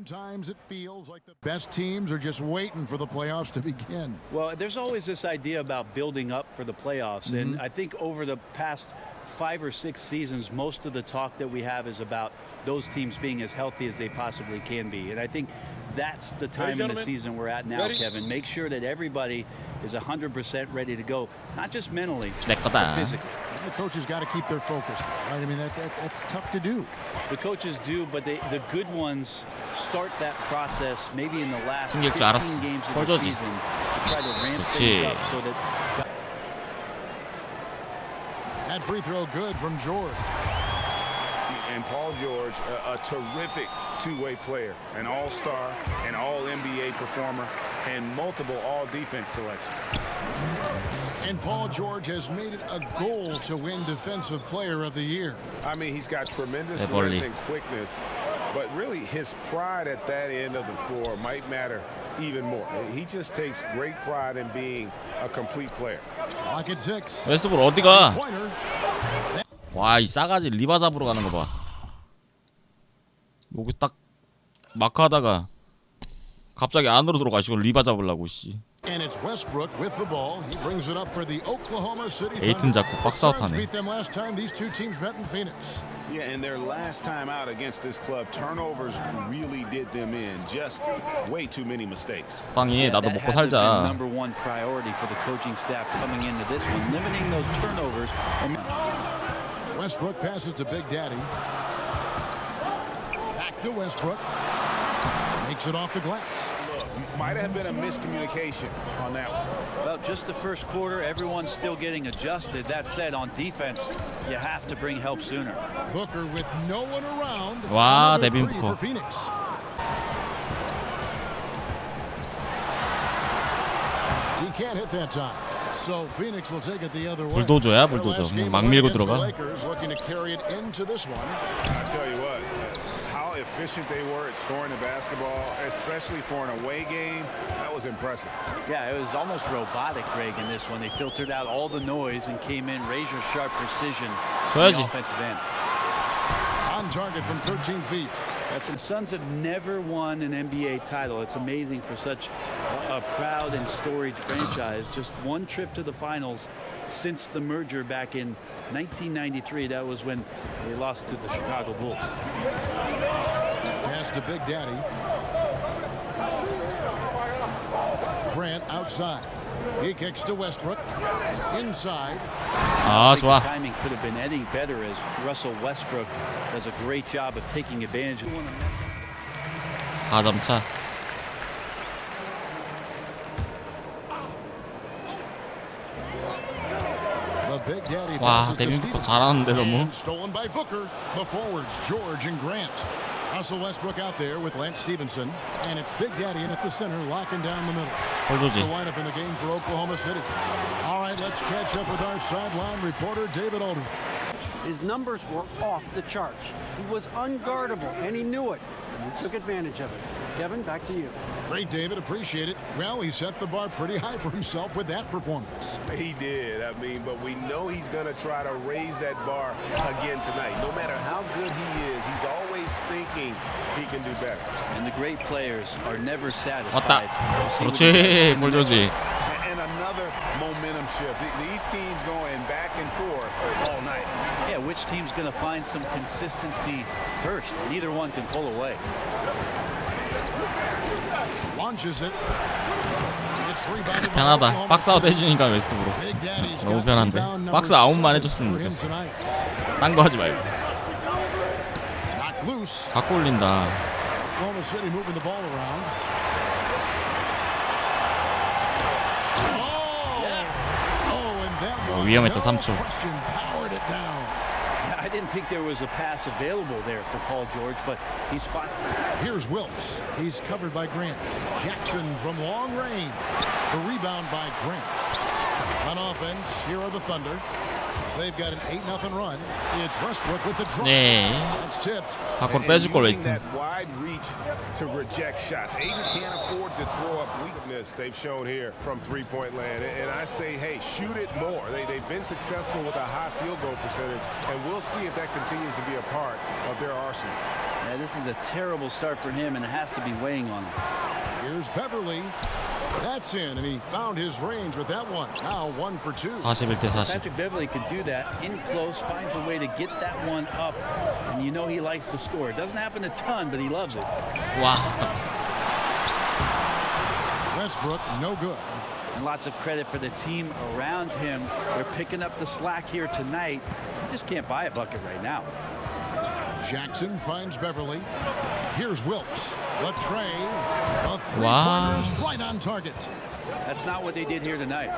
Sometimes it feels like the best teams are just waiting for the playoffs to begin. Well, there's always this idea about building up for the playoffs, and I think over the past 5 or 6 seasons, most of the talk that we have is about those teams being as healthy as they possibly can be. And I think that's the time in the season we're at now, Kevin. Make sure that everybody is 100% ready to go, not just mentally, but physically. The coaches got to keep their focus, right? I mean, that's tough to do. The coaches do, but the good ones start that process maybe in the last 15 games of the season to try to ramp things up so that. That free throw good from George. And Paul George, a terrific two-way player, an all-star, an all-NBA performer, and multiple all-defense selections. And Paul George has made it a goal to win Defensive Player of the Year. I mean, he's got tremendous length and quickness, but really his pride at that end of the floor might matter even more. He just takes great pride in being a complete player. Lock at 6. 웨스트브룩 어디가? 와, 이 싸가지 리바 잡으러 가는 거 봐. 여기 딱 마크 하다가 갑자기 안으로 들어가시고 리바 잡으려고 씨. And it's Westbrook with the ball. He brings it up for the Oklahoma City 에이튼 잡고 박스아웃하네. beat them last time these two teams met in Phoenix. Yeah, and their last time out against this club, turnovers really did them in. Just way too many mistakes. 땅이 나도 먹고 살자. Number one priority for the coaching staff coming into this one, limiting those turnovers. Westbrook passes to Big Daddy. Back to Westbrook. Makes it off the glass. Might have been a miscommunication on that one. Well, just the first quarter, everyone's still getting adjusted. That said, on defense, you have to bring help sooner. Booker with no one around. 와, 데빈 부커. Phoenix. He can't hit that time. So Phoenix will take it the other way. 불도저야, 불도저. 그냥 막 밀고 들어가. Looking to carry it into this one. I tell you what, how efficient they were at scoring the basketball, especially for an away game. That was impressive. Yeah, it was almost robotic, Greg, in this one. They filtered out all the noise and came in razor-sharp precision on the offensive end. On target from 13 feet. The Suns have never won an NBA title. It's amazing for such a proud and storied franchise. Just one trip to the finals since the merger back in 1993. That was when they lost to the Chicago Bulls. Pass to Big Daddy. Grant outside. He kicks to Westbrook. Inside. 아, 좋아. Timing could have been any better as Russell Westbrook does a great job of taking advantage. 4점 차. 와, 데빈 부커 잘하는데 너무. Stolen by Booker. The forwards, George and Grant. Russell Westbrook out there with Lance Stevenson, and it's Big Daddy in at the center, locking down the middle. The lineup in the game for Oklahoma City. All right, let's catch up with our sideline reporter, David Aldridge. His numbers were off the charts. He was unguardable, and he knew it. And he took advantage of it. Kevin, back to you. Great, David. Appreciate it. Well, he set the bar pretty high for himself with that performance. He did. I mean, but we know he's going to try to raise that bar again tonight. No matter how good he is, he's always thinking he can do better. And the great players are never satisfied. 왔다. 그렇지, 볼 조지. And another momentum shift. These teams going back and forth all night. Yeah, which team's going to find some consistency first? Neither one can pull away. Launches it. 편하다. 박스 아웃 해주니까 웨스트브룩. 너무 편한데. 박스 아웃만 해줬으면 좋겠어. 딴 거 하지 말고. 자꾸 올린다. 위험했다 3초. I didn't think there was a pass available there for Paul George, but he spots it. Here's Wilkes. He's covered by Grant. Jackson from long range. The rebound by Grant. On offense, here are the Thunder. They've got an 8-0 run. It's Westbrook with the draw. 네. That's tipped. 밖으로 빼줄 걸 using 웨이트. that wide reach to reject shots. Aiden can't afford to throw up weakness they've shown here from three-point land. And I say, hey, shoot it more. They've been successful with a high field goal percentage, and we'll see if that continues to be a part of their arsenal. Yeah, this is a terrible start for him, and it has to be weighing on him. Here's Beverly. That's in, and he found his range with that one. Now 1 for 2. 41대 40. Patrick Beverly could do that in close, finds a way to get that one up, and you know he likes to score. It doesn't happen a ton, but he loves it. 와, 아깝다. Westbrook, no good. And lots of credit for the team around him. They're picking up the slack here tonight. You just can't buy a bucket right now. Jackson finds Beverly. Here's Wilkes. The tray. The Wow. three-pointers right on target. That's not what they did here tonight.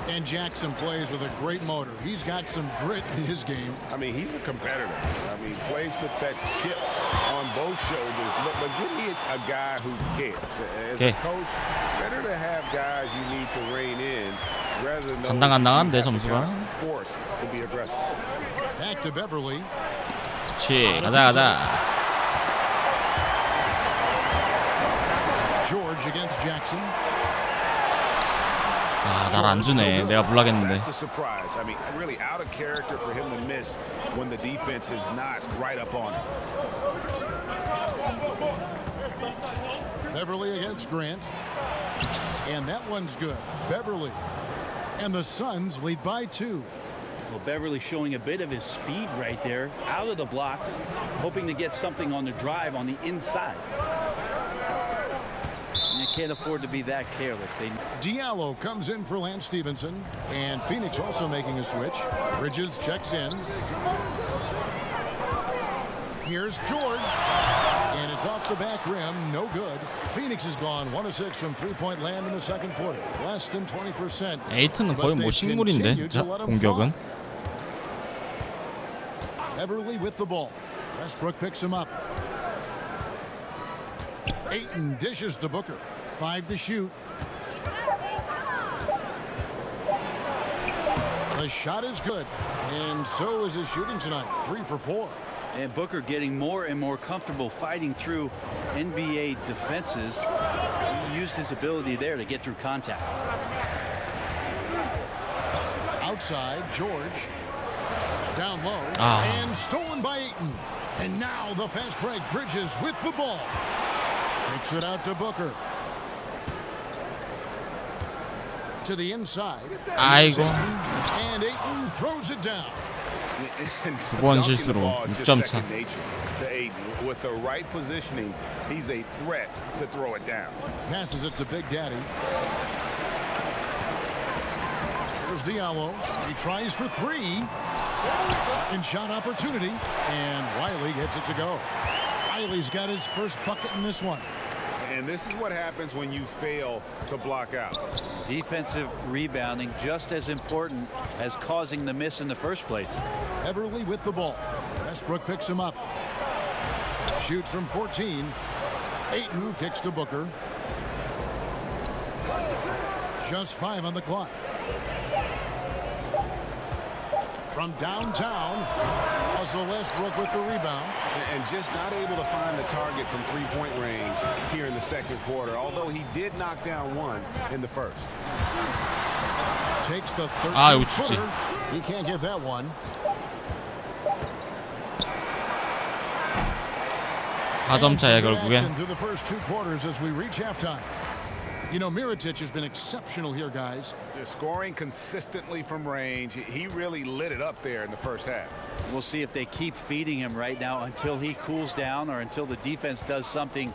And Jackson plays with a great motor. He's got some grit in his game. I mean, he's a competitor. I mean, plays with that chip on both shoulders. But give me a guy who cares. As a coach, better to have guys you need to rein in rather than 간당간당한데 점수가. force to be aggressive. Back to Beverly. 그렇지. 가자. George against Jackson. 아, 날 안 주네. 내가 몰라겠는데. That's a surprise. I mean, really out of character for him to miss when the defense is not right up on him. Beverly against Grant. And that one's good. Beverly. And the Suns lead by 2. Well, Beverly showing a bit of his speed right there, out of the blocks, hoping to get something on the drive on the inside. And you can't afford to be that careless. Diallo comes in for Lance Stevenson, and Phoenix also making a switch. Bridges checks in. Here's George, and it's off the back rim, no good. Phoenix has gone 1 of 6 from three-point land in the second quarter, less than 20%. 에이트는 거의 뭐 식물인데 진짜 공격은. Beverly with the ball. Westbrook picks him up. Ayton dishes to Booker. 5 to shoot. The shot is good, and so is his shooting tonight. 3 for 4. And Booker getting more and more comfortable fighting through NBA defenses. He used his ability there to get through contact. Outside, George. Down low, and stolen by Ayton. And now the fast break. Bridges with the ball. Takes it out to Booker. To the inside. 아이고. And Ayton throws it down. 두 번 실수로 6점 차. With the right positioning, he's a threat to throw it down. Passes it to Big Daddy. Here's Diallo. He tries for 3. Second shot opportunity, and Wiley gets it to go. Wiley's got his first bucket in this one. And this is what happens when you fail to block out. Defensive rebounding just as important as causing the miss in the first place. Beverly with the ball. Westbrook picks him up. Shoots from 14. Ayton kicks to Booker. Just 5 on the clock. From downtown, Russell Westbrook with the rebound. And just not able to find the target from three-point range here in the second quarter, although he did knock down one in the first. Takes the 13-footer. 아, He can't get that one. 4점 차야 결국엔. Through the first 2 quarters as we reach halftime. You know, Mirotic has been exceptional here, guys. They're scoring consistently from range. He really lit it up there in the first half. We'll see if they keep feeding him right now until he cools down or until the defense does something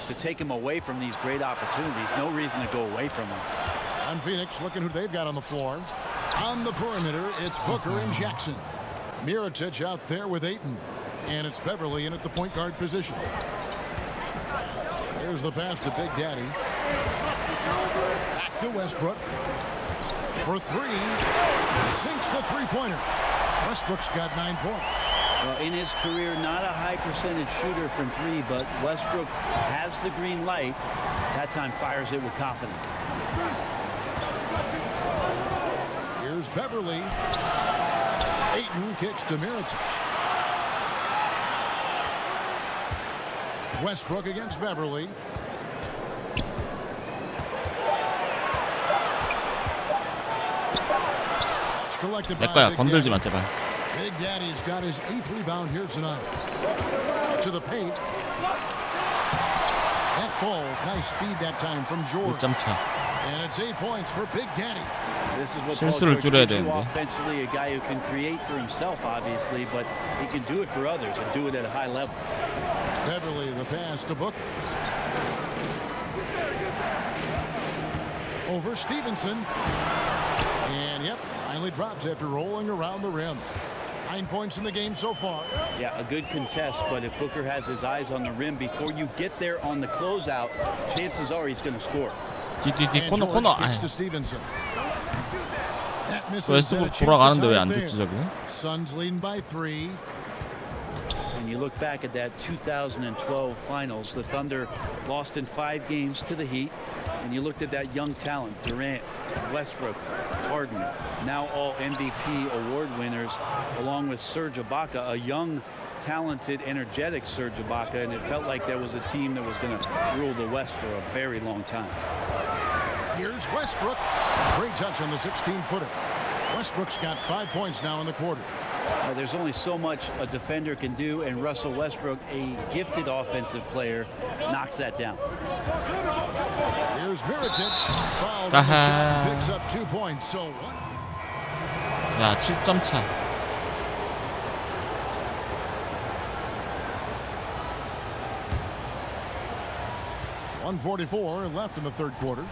to take him away from these great opportunities. No reason to go away from him. On Phoenix, looking who they've got on the floor. On the perimeter, it's Booker and Jackson. Mirotic out there with Ayton. And it's Beverly in at the point guard position. Here's the pass to Big Daddy. Back to Westbrook. For 3. Sinks the three-pointer. Westbrook's got 9 points. Well, in his career, not a high percentage shooter from 3, but Westbrook has the green light. That time fires it with confidence. Here's Here's Beverly. Ayton kicks to Mirotic. Westbrook against Beverly. That's collected by 내 거야. Big 건들지 Daddy. 마 제발. Big Daddy's got his 8th rebound here tonight. To the paint. That falls. Nice feed that time from George. 1점 차. And it's 8 points for Big Daddy. This is what 실수를 Paul 줄여야 George gives you 되는데. offensively, a guy who can create for himself, obviously, but he can do it for others and do it at a high level. Beverly, the pass to Booker. Over Stevenson. And yep, finally drops after rolling around the rim. 9 points in the game so far. Yeah, a good contest, but if Booker has his eyes on the rim before you get there on the closeout, chances are he's going to score. 뒤 코너 George 코너. kicks to Stevenson. That misses. 웨스트브룩 Had a chance to 돌아가는데 tie 왜 it 안 there. 줬지 저기? Suns leading by 3. And you look back at that 2012 finals, the Thunder lost in 5 games to the Heat. And you looked at that young talent, Durant, Westbrook, Harden, now all MVP award winners, along with Serge Ibaka, a young, talented, energetic Serge Ibaka, and it felt like there was a team that was going to rule the West for a very long time. Here's Westbrook. Great touch on the 16-footer. Westbrook's got 5 points now in the quarter. There's only so much a defender can do, and Russell Westbrook, a gifted offensive player, knocks that down. Here's Mirotic. Fouled on the shot. Picks up 2 points. So one. 야 7점 차. .144 left in the third quarter.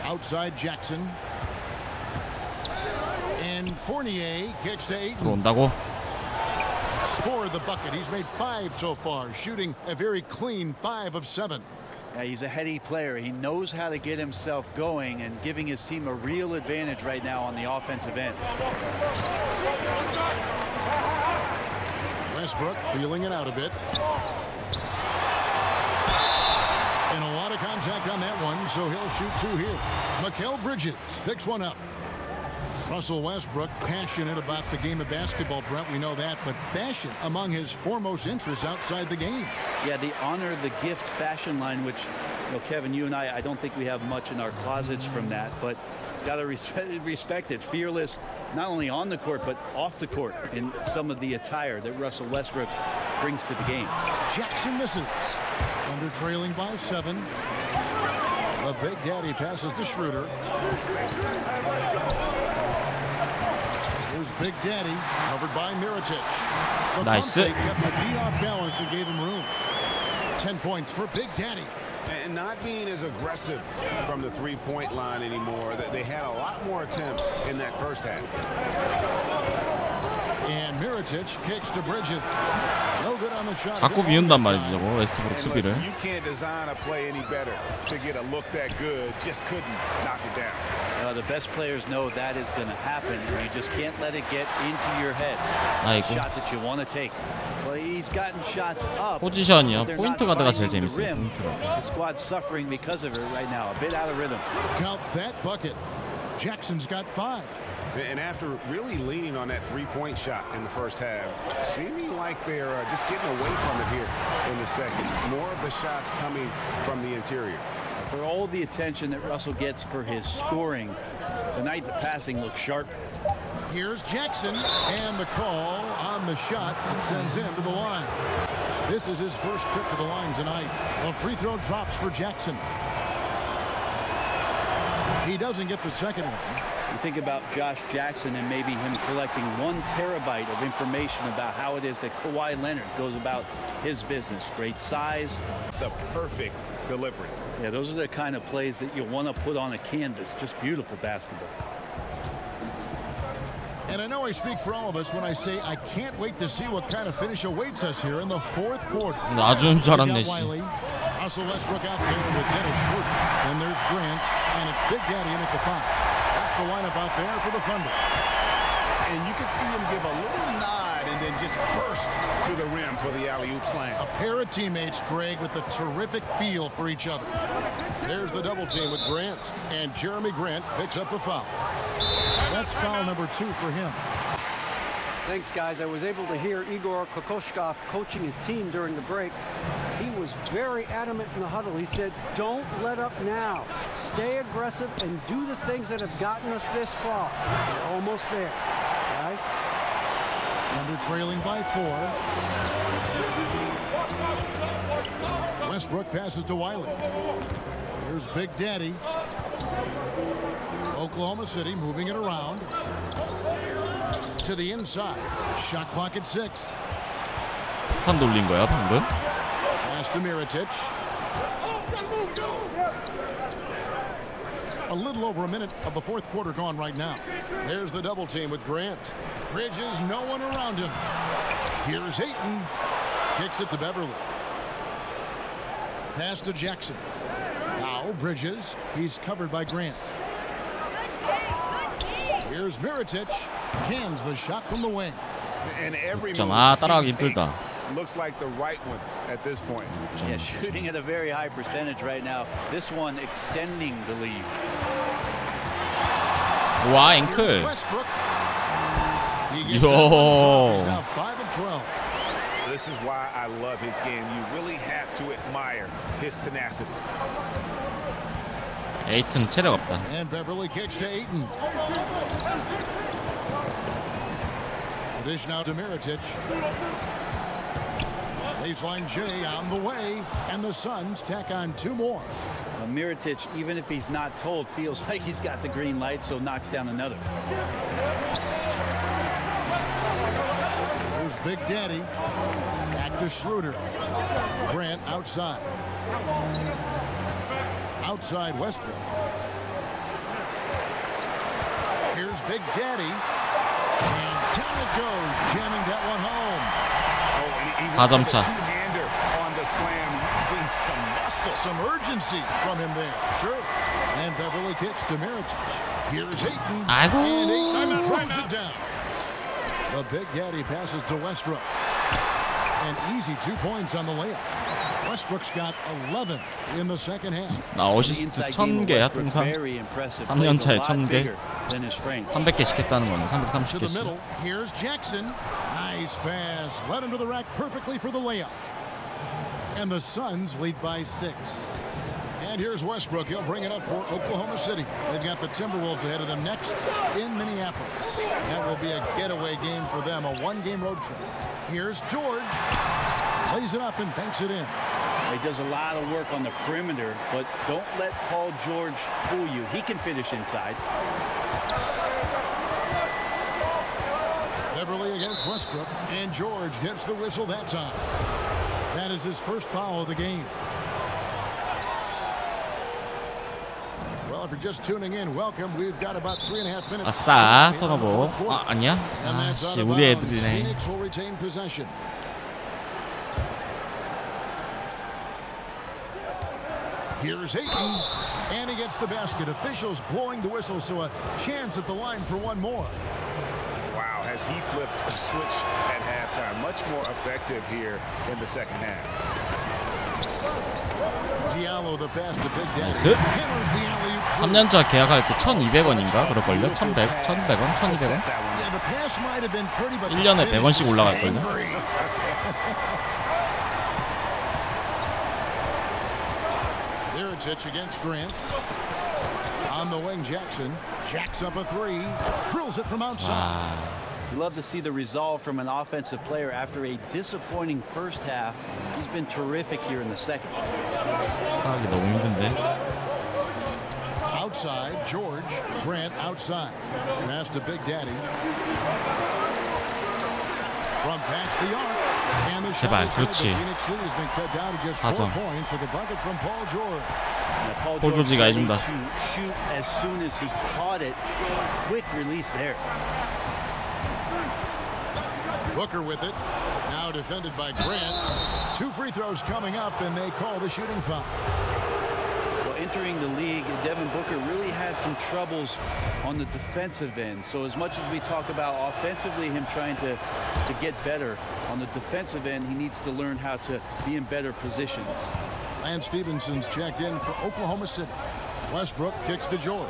Outside Jackson. And Fournier kicks to Ayton. 들어온다고? Scored the bucket. He's made 5 so far, shooting a very clean 5 of 7. Yeah, he's a heady player. He knows how to get himself going and giving his team a real advantage right now on the offensive end. Westbrook feeling it out a bit. And a lot of contact on that one, so he'll shoot 2 here. Mikal Bridges picks one up. Russell Westbrook, passionate about the game of basketball, Brent, we know that, but fashion among his foremost interests outside the game. Yeah, the honor the gift fashion line, which, you know, Kevin, you and I don't think we have much in our closets from that, but got to respect it. Fearless, not only on the court, but off the court in some of the attire that Russell Westbrook brings to the game. Jackson misses. Under trailing by 7. The Big Daddy passes to Schroeder. Here's Big Daddy, covered by Mirotic. The Nice. pump fake kept McGee off balance and gave him room. 10 points for Big Daddy. And not being as aggressive from the three-point line anymore. They had a lot more attempts in that first half. And Mirotic kicks to Bridges. No good on the shot. 자꾸 비운단 말이지 저거 웨스트브룩 And 수비를. listen, you can't design a play any better to get a look that good. Just couldn't knock it down. The best players know that is going to happen, and you just can't let it get into your head. It's a 아이고. shot that you want to take. Well, he's gotten shots up. 포지션이요. They're 포인트 not 가드가 제일 finding the 재밌어요. rim. 포인트 가드. The squad's suffering because of it right now. A bit out of rhythm. Count that bucket. Jackson's got 5. And after really leaning on that three-point shot in the first half, seeming like they're just getting away from it here in the second. More of the shots coming from the interior. For all the attention that Russell gets for his scoring, tonight the passing looks sharp. Here's Jackson, and the call on the shot that sends him to the line. This is his first trip to the line tonight. A free throw drops for Jackson. He doesn't get the second one. You think about Josh Jackson and maybe him collecting 1 terabyte of information about how it is that Kawhi Leonard goes about his business. Great size. The perfect delivery. Yeah, those are the kind of plays that you want to put on a canvas. Just beautiful basketball. And I know I speak for all of us when I say I can't wait to see what kind of finish awaits us here in the fourth quarter. 아주 잘했네. Wiley, Russell Westbrook out there with Dennis Schwartz. And there's Grant, and it's Big Daddy in at the 5. That's the lineup out there for the Thunder. And you could see him give a little nod and then just burst to the rim for the alley-oop slam. A pair of teammates, Greg, with a terrific feel for each other. There's the double team with Grant, and Jeremy Grant picks up the foul. That's foul number 2 for him. Thanks, guys. I was able to hear Igor Kokoshkov coaching his team during the break. He was very adamant in the huddle. He said, don't let up now. Stay aggressive and do the things that have gotten us this far. We're almost there, guys. Thunder trailing by 4. Westbrook passes to Wiley. Here's Big Daddy. Oklahoma City moving it around. To the inside. Shot clock at 6. 탄 돌린 거야 방금? Pass to Mirotic. A little over a minute of the 4th quarter gone right now. There's the double team with Grant. Bridges, no one around him. Here's Ayton. Kicks it to Beverly. Pass to Jackson. Now Bridges. He's covered by Grant. Here's Mirotic. Cans the shot from the wing. And every move 따라가기 he takes 힘들다. looks like the right one at this point. Yeah, shooting at a very high percentage right now. This one extending the lead. 와 Here's 앵클. Westbrook. He gets Yo. that. He's now 5 of 12. This is why I love his game. You really have to admire his tenacity. 에이튼 체력 없다. And Beverly kicks to Ayton. The dish now to Mirotic. Baseline J on the way, and the Suns tack on 2 more. Mirotic, even if he's not told, feels like he's got the green light, so knocks down another. Here's Big Daddy. Back to Schroeder. Grant outside. Outside Westbrook. Here's Big Daddy. And down it goes, jamming that one home. 4점 차. Two-hander on the slam, using some muscle. Some urgency from him there. Sure. And Beverly kicks to Mirotic. Here's Ayton. 아이고. And Ayton throws it down. The Big Daddy passes to Westbrook. An easy 2 points on the layup. Westbrook's got 11th in the second half. 나 어시스트 1000개야 통산. 3년 차에 1000개. 300개씩 했다는 거네. To the 330개씩. middle. Here's Jackson. Nice pass. Led him to the rack perfectly for the layup. And the Suns lead by 6. And here's Westbrook. He'll bring it up for Oklahoma City. They've got the Timberwolves ahead of them next in Minneapolis. That will be a getaway game for them, a 1-game road trip. Here's George. Lays it up and banks it in. He does a lot of work on the perimeter, but don't let Paul George fool you. He can finish inside. Beverly against Westbrook, and George gets the whistle that time. That is his first foul of the game. Well, if you're just tuning in, welcome. We've got about 3.5 minutes. 아싸 턴오버. 아 아니야? And that's out 아씨 of 우리 bounds. 애들이네. Phoenix will retain possession. Here's Ayton, and he gets the basket. Officials blowing the whistle, so a chance at the line for one more. Wow, has he flipped a switch at halftime? Much more effective here in the second half. Diallo the pass to Big Daddy. 나이스. Hammers the alley-oop. 3년차 계약할 때 1200원인가 그럴걸요? 1100, 1100원, 1200원? Yeah, the pass might have been pretty, but 1년에 100원씩 올라갈걸요? Mirotic against Grant. On the wing, Jackson. Jacks up a 3. Drills it from outside. 와, You love to see the resolve from an offensive player after a disappointing first half. He's been terrific here in the second. 하기 너무 힘든데. Outside, George. Grant outside. Pass to Big Daddy. From past the arc. And the 제발, shot 그렇지. Phoenix City has been cut down to just 4 4점. points with a bucket from Paul George. Paul 조지가 ready 해준다. to shoot as soon as he caught it. Quick release there. Booker with it. Now defended by Grant. 2 free throws coming up, and they call the shooting foul. Well, entering the league, Devin Booker really had some troubles on the defensive end. So as much as we talk about offensively him trying to get better, on the defensive end he needs to learn how to be in better positions. Lance Stephenson's checked in for Oklahoma City. Westbrook kicks to George.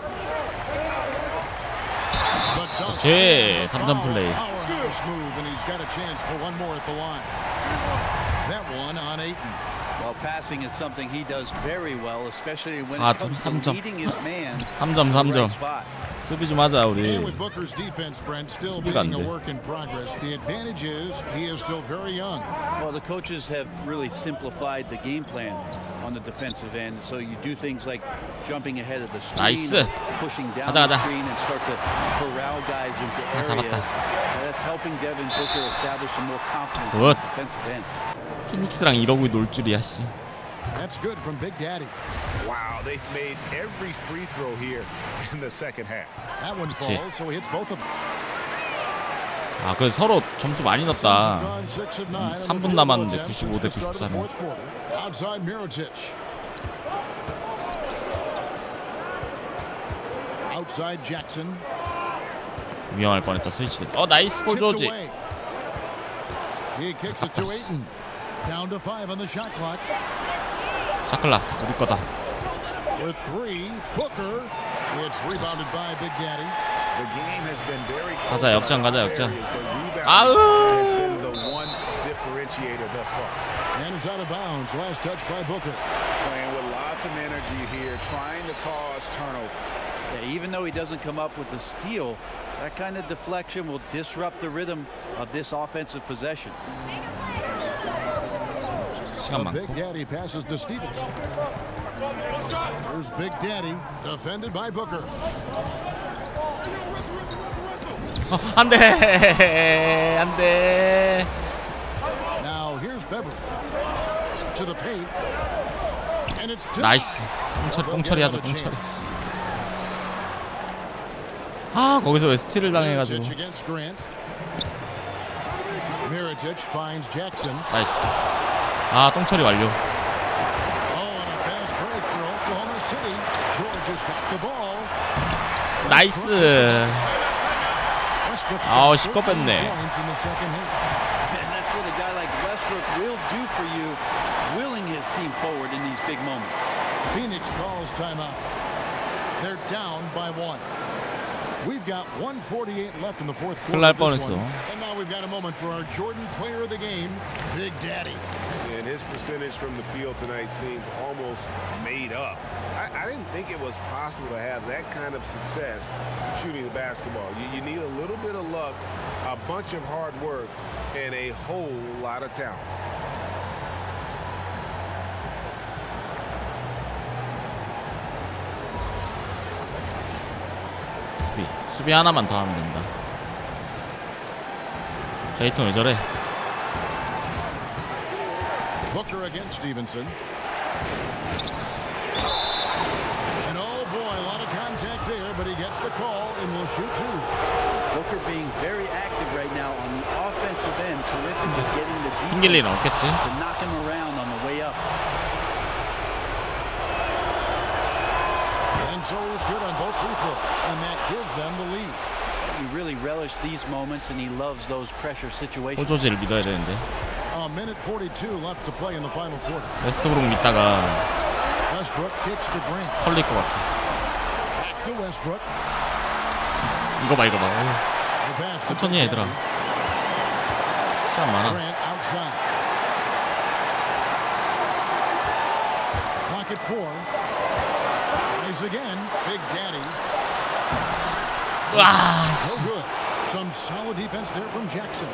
그렇지. 3점 플레이. Powerhouse move, and he's got a chance for one more at the line. That one on Ayton. Well, passing is something he does very well, especially when it 4점, comes to 3점. leading his man 3점, to the 3점. right spot. 수비 좀 하자 우리. And with Booker's defense, Brent, still 수비가 being 안 a 돼. work in progress. The advantage is he is still very young. Well, the coaches have really simplified the game plan on the defensive end, so you do things like jumping ahead of the screen, 나이스. pushing down 가자, the 가자. screen, and start to corral guys into 잡았다. areas. That's helping Devin Booker establish some more confidence 굿. on the defensive end. 피닉스랑 이러고 놀 줄이야 씨. That's good from Big Daddy. Wow, they've made every free throw here in the second half. That one falls, so he hits both of them. 아, 그래 서로 점수 많이 Suns have 넣었다. gone 6 of 9 on the 3분 field goal 남았는데 attempts since 95대 the start of the 93. fourth quarter. Outside Mirotic. Outside Jackson. 위험할 뻔했다. 스위치. 나이스 볼 Chipped 조지. away. He kicks it to Ayton. Down to 5 on the shot clock. 샤클라 우리 거다. For 3, Booker. It's rebounded by Big Daddy. The game has been very close. 가자, 역전 가자, 역전. Areas, but rebounding 아우! has been the one differentiator thus far. And it's out of bounds. Last touch by Booker. Playing with lots of energy here, trying to cause turnover. Yeah, even though he doesn't come up with the steal, that kind of deflection will disrupt the rhythm of this offensive possession. 시간 Big 많고. Daddy passes to Stevenson. Here's Big Daddy, defended by Booker. 안돼 안돼. Now here's Beverly to the paint, and it's 나이스. 똥처리 하자 똥처리. 아 거기서 왜 스틸을 당해가지고. Mirotic against Grant. Mirotic finds Jackson. 나이스. 아 똥처리 완료. Oh, and a fast break for Oklahoma City. George has got the ball. 나이스. Westbrook's 아우, got 13 시끄럽네. points in the second half. And that's what a guy like Westbrook will do for you, willing his team forward in these big moments. Phoenix calls timeout. They're down by 1. We've got 1:48 left in the fourth quarter. 큰일 날 of this 뻔했어. one. And now we've got a moment for our Jordan player of the game, Big Daddy. And his percentage from the field tonight seemed almost made up. I didn't think it was possible to have that kind of success shooting the basketball. You need a little bit of luck, a bunch of hard work, and a whole lot of talent. 수비 하나만 더 하면 된다. 제이튼 왜 저래? Booker against Stevenson. And oh boy, a lot of contact there, but he gets the call and will shoot 2. Booker being very active right now on the offensive end, terrific at getting the 튕길 일은 defense 없겠지. to knock him around on the way up. And so he's good on both free throws, and that gives them the lead. He really relished these moments, and he loves those pressure situations. 호조지를 믿어야 되는데. A minute 42 left to play in the final quarter. 웨스트브룩 믿다가 Westbrook kicks to Grant. 털릴 것 같아. Back to Westbrook. 이거 봐 이거 봐. The pass to 천천히 해, 얘들아. 시간 많아. Grant outside. Clock at 4. Tries again. Big Daddy. 와. No good. Some solid defense there from Jackson.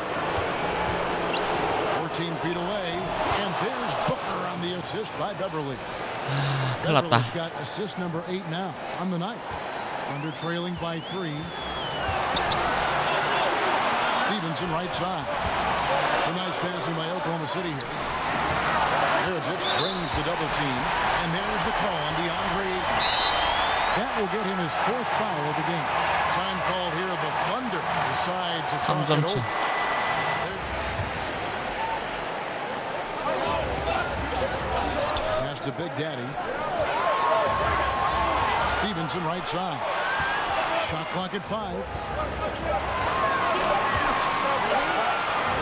14 feet away, and there's Booker on the assist by Beverly. 큰일 났다. Beverly's got assist number 8 now on the night. Under trailing by 3. Stevenson right side. It's a nice passing by Oklahoma City here. Mirotic brings the double team, and there's the call on DeAndre. That will get him his 4th foul of the game. Time called here. The Thunder decide to talk it 3점 차. over. Pass to Big Daddy. Stevenson right side. Shot clock at 5.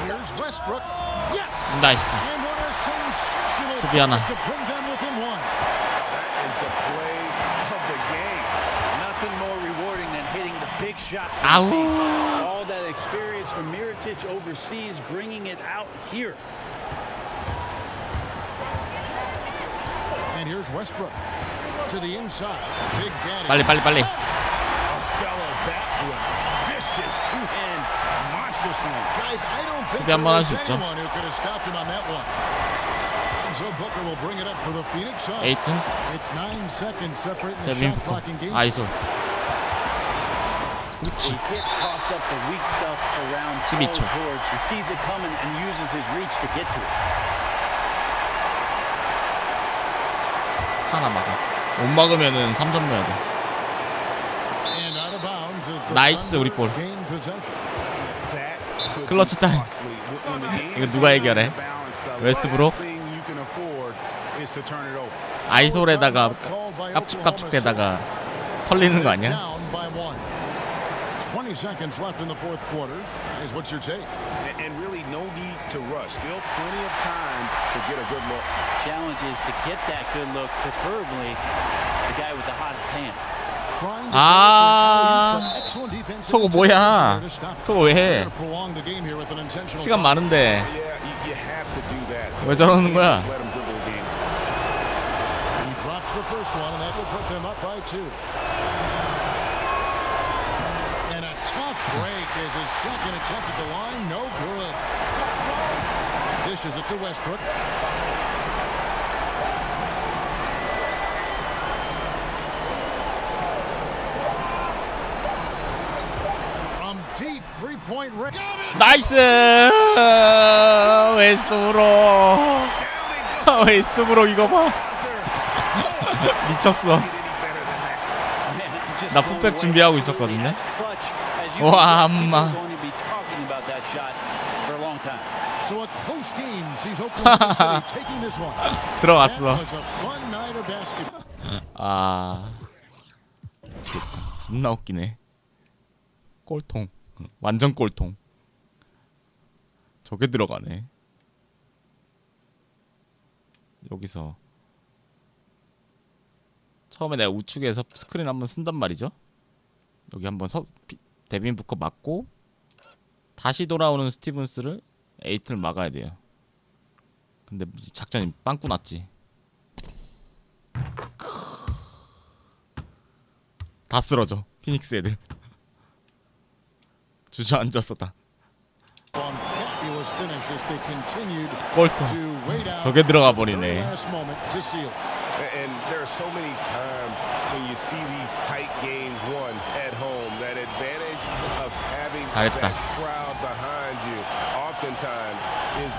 Here's Westbrook. Yes. 나이스. And what a sensational 수비 하나. to bring them within 아우. All that experience from Mirotic overseas, bringing it out here. And here's Westbrook to the inside. Big Daddy. 빨리. Oh, fellas, that was vicious two-hand monster swing. Guys, I don't think 수비 한번 할 수 there was 있죠. anyone who could have stopped him on that one. And so Booker will bring it up for the Phoenix Suns. 에이튼. It's 9 seconds separating the 데빈 shot 부커. clock in game. 아이솔. He 그렇지. can't toss up the weak stuff around 12초. George. He sees it coming and uses his reach to get to it. 하나 막아. 못 막으면은 3점 넣어야 돼. And out of bounds as the 나이스, 우리 볼. gain possession. 클러치 타임. 이거 누가 해결해? 웨스트브룩? 아이솔에다가 깝죽깝죽대다가 털리는 거 아니야? Down by 1. 20 seconds left in the fourth quarter. Is what's your take? And really no need to rush. Still plenty of time to get a good look. Challenge is to get that good look, preferably the guy with the hottest hand. Trying to 아, but excellent defense 저거 뭐야? 저거 왜 해? prolong the game here with an intentional 시간 많은데 Yeah, you have to do that. 왜 저러는 거야? Just let him dribble the game. He drops the first one, and that will put them up by 2. And a tough break is his second attempt at the line. No good. Dishes it to Westbrook. From deep three-point range. 나이스! 웨스트브룩. 웨스트브룩 이거 봐. 미쳤어. 나 풋백 준비하고 있었거든요. 와, 엄마. So a close game sees Oklahoma City taking this one. 들어갔어. That was a fun night of basketball. 아, 겁나 웃기네. 꼴통, 완전 꼴통. 저게 들어가네. 여기서 처음에 내가 우측에서 스크린 한번 쓴단 말이죠. 여기 한번 데빈 부커 맞고 다시 돌아오는 스티븐스를 에이트를 막아야 돼요. 근데 작전이 빵꾸 났지. 다 쓰러져 피닉스 애들. 주저앉았어 다. 꼴통. 저게 들어가 버리네. And there are so many times when you see these tight games won at home, that advantage of having 잘했다. that crowd behind you oftentimes is